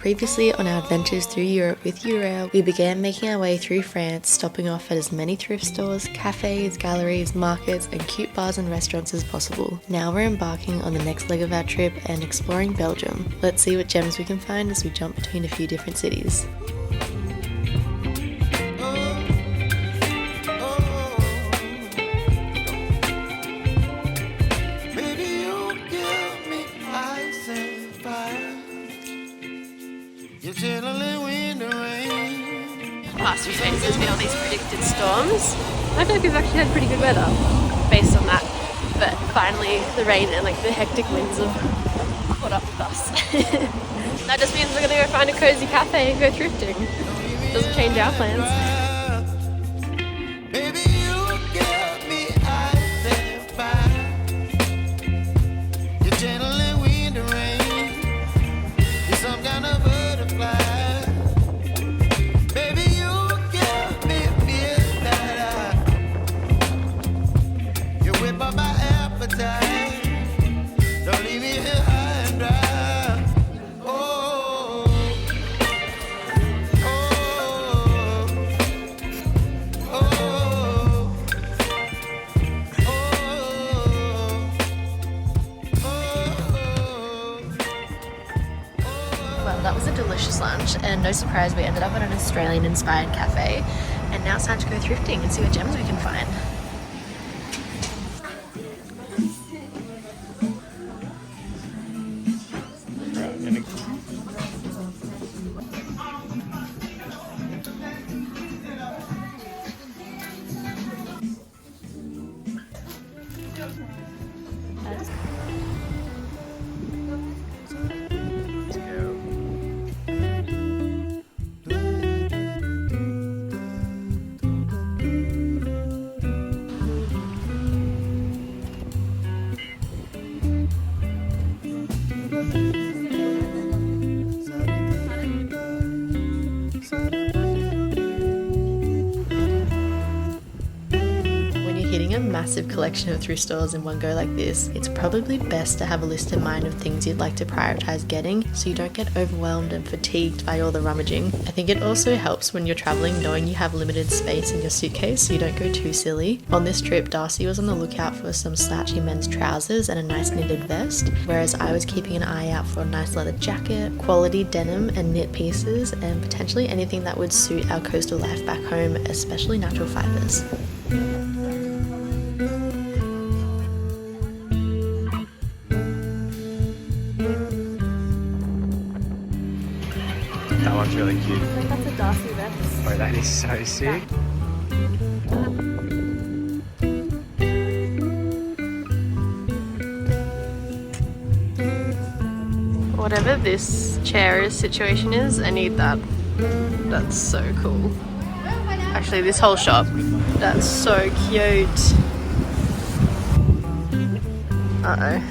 Previously on our adventures through Europe with Eurail, we began making our way through France, stopping off at as many thrift stores, cafes, galleries, markets and cute bars and restaurants as possible. Now we're embarking on the next leg of our trip and exploring Belgium. Let's see what gems we can find as we jump between a few different cities. Past few days there's been all these predicted storms. I feel like we've actually had pretty good weather based on that, but finally the rain and like the hectic winds have caught up with us. That just means we're gonna go find a cozy cafe and go thrifting. Doesn't change our plans. That was a delicious lunch, and no surprise we ended up at an Australian inspired cafe, and now it's time to go thrifting and see what gems we can find. A massive collection of thrift stores in one go like this, it's probably best to have a list in mind of things you'd like to prioritize getting so you don't get overwhelmed and fatigued by all the rummaging. I think it also helps when you're traveling knowing you have limited space in your suitcase so you don't go too silly. On this trip, Darcy was on the lookout for some slouchy men's trousers and a nice knitted vest, whereas I was keeping an eye out for a nice leather jacket, quality denim and knit pieces, and potentially anything that would suit our coastal life back home, especially natural fibers. That one's really cute. I think that's a Darcy vest. Oh, that is so sick. Whatever this chair situation is, I need that. That's so cool. Actually, this whole shop, that's so cute. Uh-oh.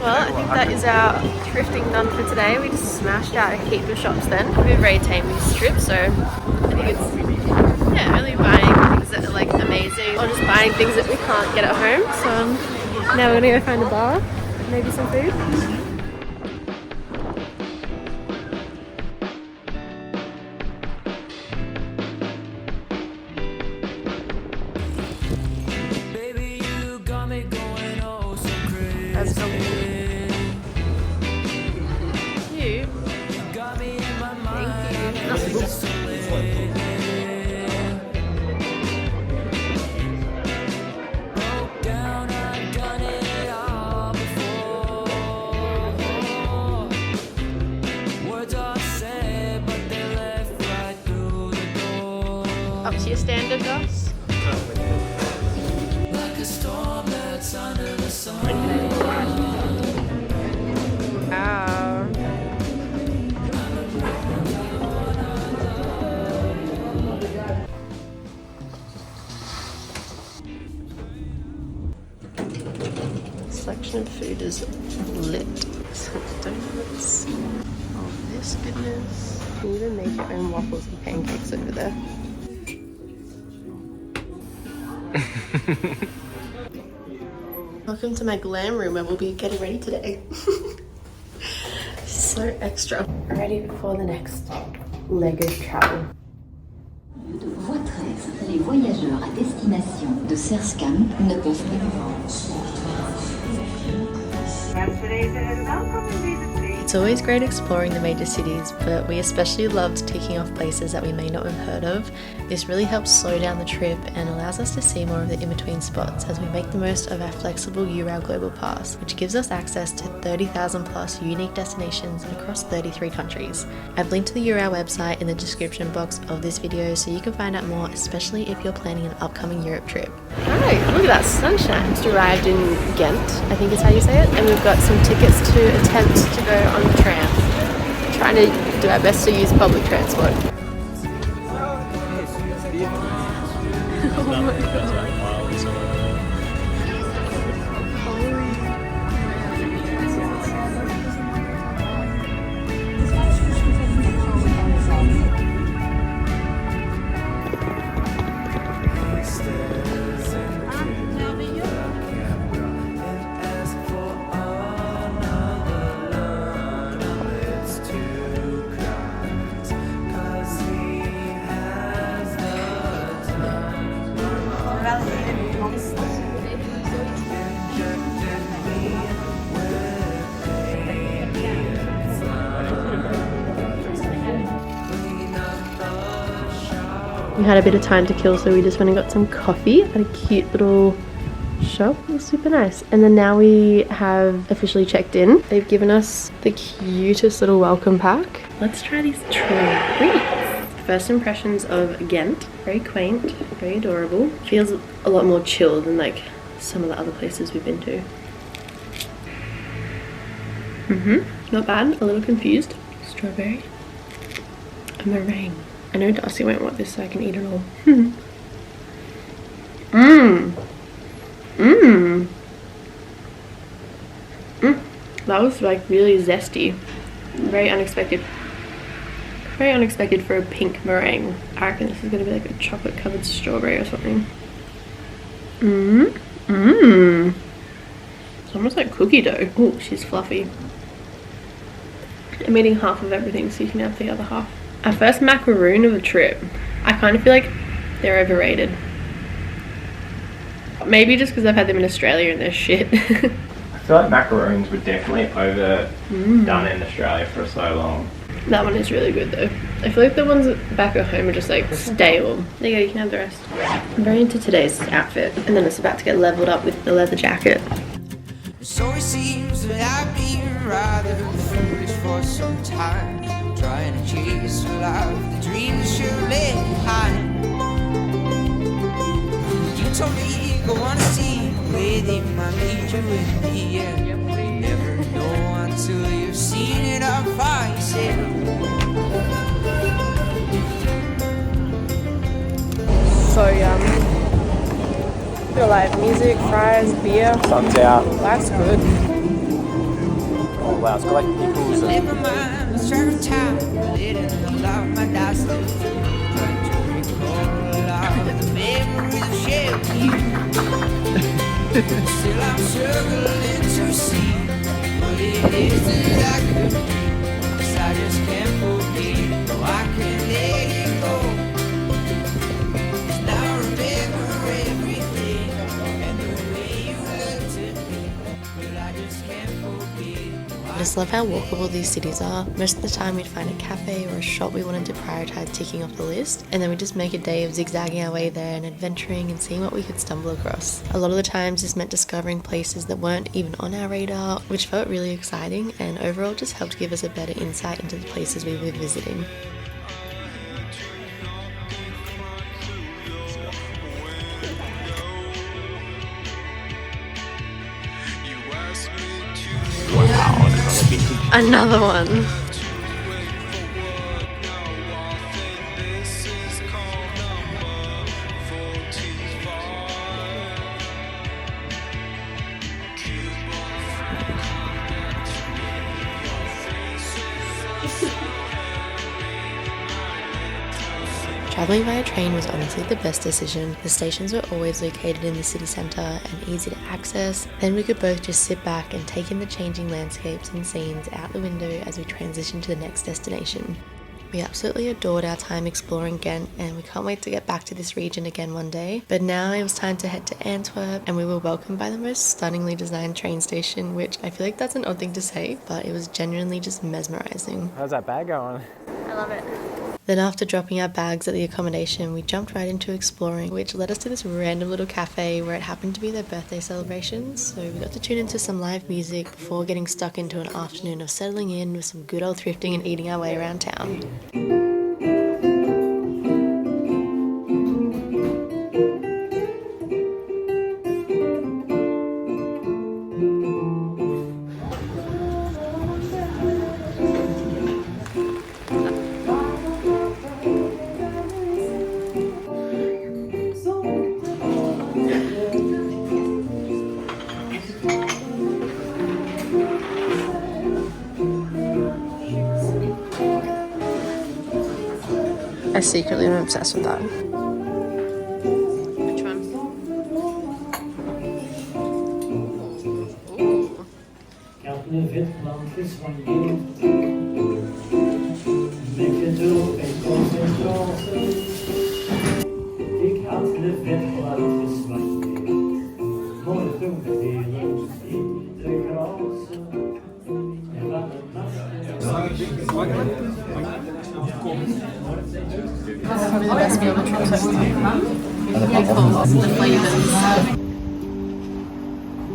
Well, I think that is our thrifting done for today. We just smashed out a heap of shops then. We're very tame with this trip, so I think it's, yeah, really buying things that are like amazing or just buying things that we can't get at home. So now we're gonna go find a bar, maybe some food. That's so cute. Up to your standard, Ross? Wow. section of food is lit. Some donuts. Oh, this goodness. You can even make your own waffles and pancakes over there. Welcome to my glam room where we'll be getting ready today. So extra. Ready before the next leg of travel. Voie 13, les voyageurs à destination de Serscam ne peuvent pas nous voir. It's always great exploring the major cities, but we especially loved ticking off places that we may not have heard of. This really helps slow down the trip and allows us to see more of the in-between spots as we make the most of our flexible Eurail Global Pass, which gives us access to 30,000 plus unique destinations across 33 countries. I've linked to the Eurail website in the description box of this video so you can find out more, especially if you're planning an upcoming Europe trip. Hi, look at that sunshine. Just arrived in Ghent, I think is how you say it, and we've got some tickets to attempt to go on the tram. Trying to do our best to use public transport. Oh my God. We had a bit of time to kill, so we just went and got some coffee at a cute little shop. It was super nice. And then now we have officially checked in. They've given us the cutest little welcome pack. Let's try these treats. First impressions of Ghent. Very quaint, very adorable. Feels a lot more chill than like some of the other places we've been to. Not bad. A little confused. Strawberry. A meringue. I know Darcy won't want this, so I can eat it all. That was like really zesty. Very unexpected. Very unexpected for a pink meringue. I reckon this is gonna be like a chocolate covered strawberry or something. It's almost like cookie dough. Oh, she's fluffy. I'm eating half of everything, so you can have the other half. Our first macaroon of the trip. I kind of feel like they're overrated. Maybe just because I've had them in Australia and they're shit. I feel like macaroons were definitely overdone in Australia for so long. That one is really good though. I feel like the ones back at home are just like stale. There you go, you can have the rest. I'm very into today's outfit, and then it's about to get leveled up with the leather jacket. So it seems that I've been rather foolish for some time, trying to chase a life, the dreams you left behind. You told me go on and see where they might lead you in the end. You never know until you've seen it all for yourself. So yum. Feel like music, fries, beer. Sun's out. Life's good. Oh wow, it's got like pickles Live and... my mind, let's try to time, letting all of my doubts slip through. Trying to recall all of the memories of shared with you. Still I'm struggling to see what it is that I could be. 'Cause I just can't forget, no I can't let it go. 'Cause now I remember everything and the way you looked at me. But I just can't forget. I just love how walkable these cities are. Most of the time we'd find a cafe or a shop we wanted to prioritize ticking off the list, and then we'd just make a day of zigzagging our way there and adventuring and seeing what we could stumble across. A lot of the times this meant discovering places that weren't even on our radar, which felt really exciting and overall just helped give us a better insight into the places we were visiting. Another one. Travelling via train was honestly the best decision. The stations were always located in the city centre and easy to access. Then we could both just sit back and take in the changing landscapes and scenes out the window as we transitioned to the next destination. We absolutely adored our time exploring Gent, and we can't wait to get back to this region again one day. But now it was time to head to Antwerp, and we were welcomed by the most stunningly designed train station, which I feel like that's an odd thing to say, but it was genuinely just mesmerising. How's that bag going? I love it. Then after dropping our bags at the accommodation, we jumped right into exploring, which led us to this random little cafe where it happened to be their birthday celebrations. So we got to tune into some live music before getting stuck into an afternoon of settling in with some good old thrifting and eating our way around town. I secretly am obsessed with that. Which one? Ooh. That's probably the best meal of the trip so far. The flavours.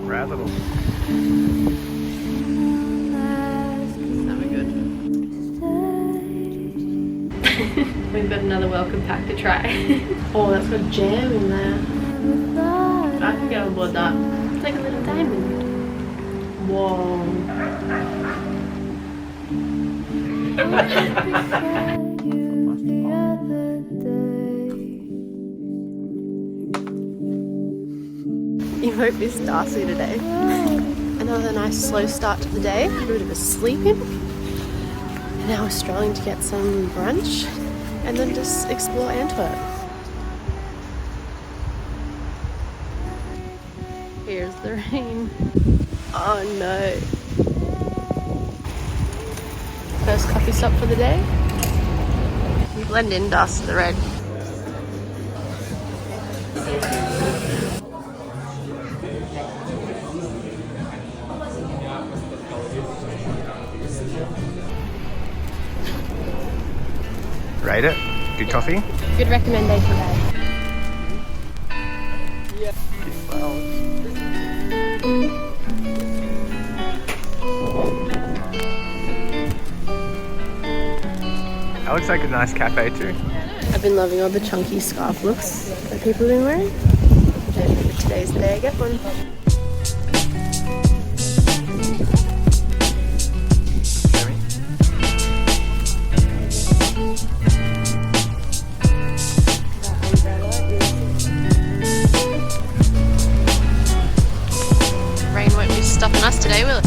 Razzle. So good. We've got another welcome pack to try. Oh, that's got jam in there. I can get on board that. It's like a little diamond. Whoa. You won't miss Darcy today. Another nice slow start to the day. A bit of a sleep in. And now we're strolling to get some brunch and then just explore Antwerp. Here's the rain. Oh no. First coffee stop for the day. You blend in, Darcy, the red. Rate it. Good coffee. Good recommendation, guys. That looks like a nice cafe too. I've been loving all the chunky scarf looks that people have been wearing. And today's the day I get one. Rain won't be stopping us today, will it?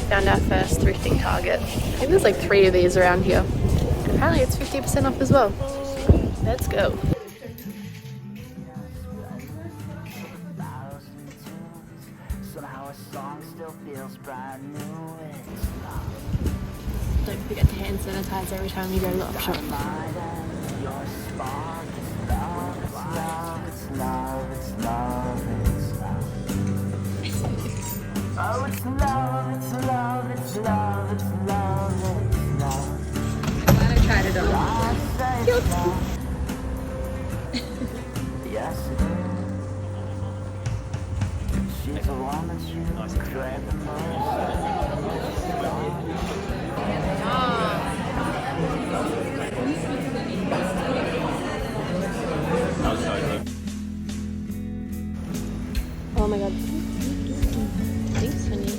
Found our first thrifting target. I think there's like 3 of these around here. And apparently it's 50% off as well. Let's go. Don't forget to hand sanitize every time you go to the op shop. Oh, it's love, it's love, it's love, it's love, it's love. I'm glad I tried it on. Yes, it is. She's the one that you dread the Oh my god. Thanks, honey.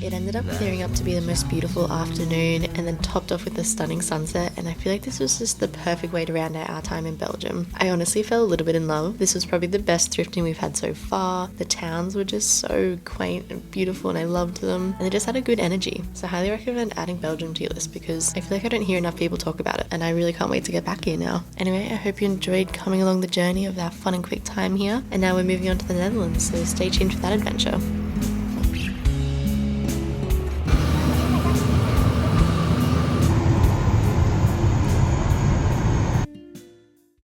It ended up clearing up to be the most beautiful afternoon and then topped off with a stunning sunset, and I feel like this was just the perfect way to round out our time in Belgium. I honestly fell a little bit in love. This was probably the best thrifting we've had so far. The towns were just so quaint and beautiful and I loved them, and they just had a good energy. So I highly recommend adding Belgium to your list because I feel like I don't hear enough people talk about it, and I really can't wait to get back here now. Anyway, I hope you enjoyed coming along the journey of our fun and quick time here, and now we're moving on to the Netherlands, so stay tuned for that adventure.